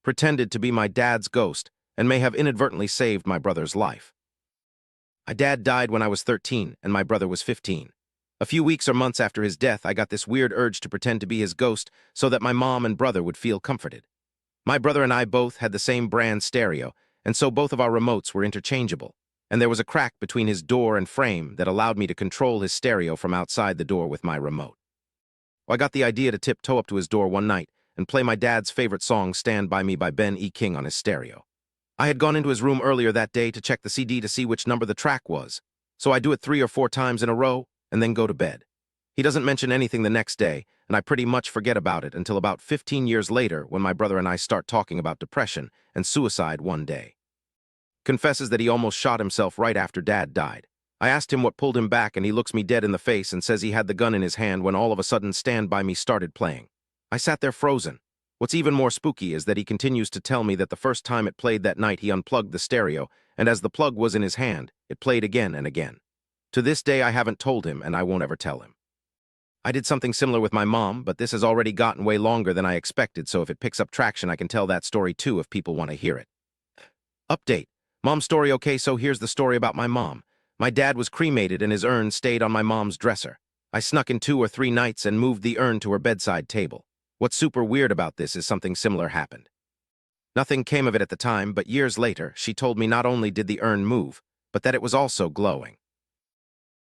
pretended to be my dad's ghost and may have inadvertently saved my brother's life. My dad died when I was 13 and my brother was 15. A few weeks or months after his death, I got this weird urge to pretend to be his ghost so that my mom and brother would feel comforted. My brother and I both had the same brand stereo, and so both of our remotes were interchangeable, and there was a crack between his door and frame that allowed me to control his stereo from outside the door with my remote. I got the idea to tiptoe up to his door one night and play my dad's favorite song, Stand By Me by Ben E. King, on his stereo. I had gone into his room earlier that day to check the CD to see which number the track was, so I do it 3 or 4 times in a row and then go to bed. He doesn't mention anything the next day, and I pretty much forget about it until about 15 years later when my brother and I start talking about depression and suicide one day. Confesses that he almost shot himself right after Dad died. I asked him what pulled him back, and he looks me dead in the face and says he had the gun in his hand when all of a sudden Stand By Me started playing. I sat there frozen. What's even more spooky is that he continues to tell me that the first time it played that night he unplugged the stereo, and as the plug was in his hand, it played again and again. To this day I haven't told him, and I won't ever tell him. I did something similar with my mom, but this has already gotten way longer than I expected, so if it picks up traction I can tell that story too if people want to hear it. Update. Mom's story. Okay, so here's the story about my mom. My dad was cremated and his urn stayed on my mom's dresser. I snuck in 2 or 3 nights and moved the urn to her bedside table. What's super weird about this is something similar happened. Nothing came of it at the time, but years later, she told me not only did the urn move, but that it was also glowing.